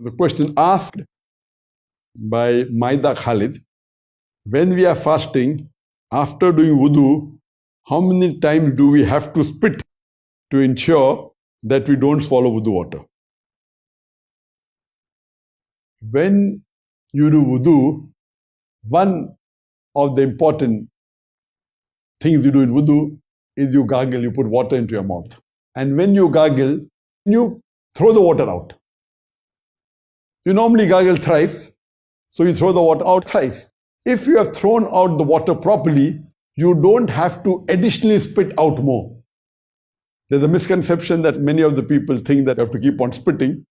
The question asked by Maida Khalid, when we are fasting, after doing wudu, how many times do we have to spit to ensure that we don't swallow wudu water? When you do wudu, one of the important things you do in wudu is you gargle, you put water into your mouth. And when you gargle, you throw the water out. You normally gargle thrice, so you throw the water out thrice. If you have thrown out the water properly, you don't have to additionally spit out more. There's a misconception that many of the people think that you have to keep on spitting.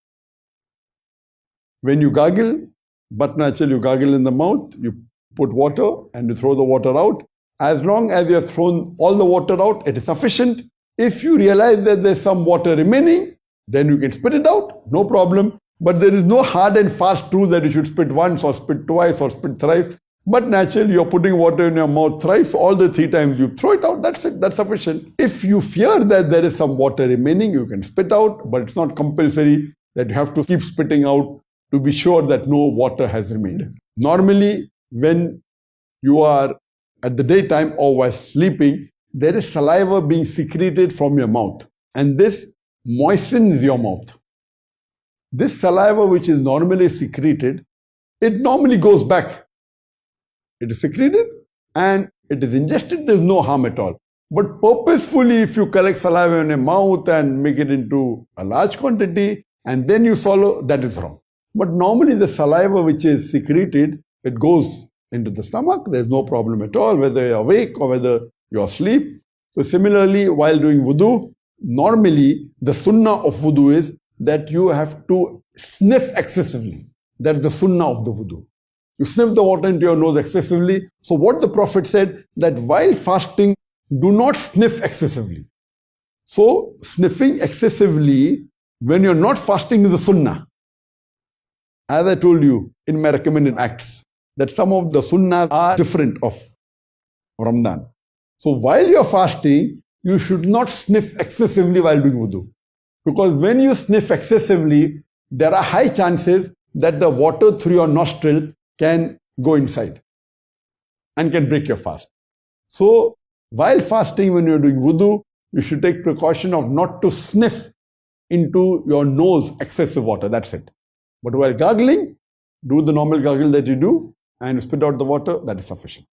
When you gargle, but naturally you gargle in the mouth, you put water and you throw the water out. As long as you have thrown all the water out, it is sufficient. If you realize that there's some water remaining, then you can spit it out, no problem. But there is no hard and fast rule that you should spit once or spit twice or spit thrice. But naturally, you're putting water in your mouth thrice, all the 3 times you throw it out, that's it, that's sufficient. If you fear that there is some water remaining, you can spit out, but it's not compulsory that you have to keep spitting out to be sure that no water has remained. Normally, when you are at the daytime or while sleeping, there is saliva being secreted from your mouth, and this moistens your mouth. This saliva, which is normally secreted, it normally goes back. It is secreted and it is ingested, there's no harm at all. But purposefully, if you collect saliva in your mouth and make it into a large quantity and then you swallow, that is wrong. But normally the saliva which is secreted, it goes into the stomach, there's no problem at all, whether you're awake or whether you're asleep. So similarly, while doing wudu, normally the sunnah of wudu is that you have to sniff excessively. That's the sunnah of the wudu. You sniff the water into your nose excessively. So what the Prophet said, that while fasting, do not sniff excessively. So sniffing excessively when you're not fasting is a sunnah. As I told you in my recommended acts, that some of the sunnahs are different of Ramadan. So while you're fasting, you should not sniff excessively while doing wudu. Because when you sniff excessively, there are high chances that the water through your nostril can go inside and can break your fast. So while fasting, when you're doing wudu, you should take precaution of not to sniff into your nose excessive water, that's it. But while gargling, do the normal gargle that you do and spit out the water, that is sufficient.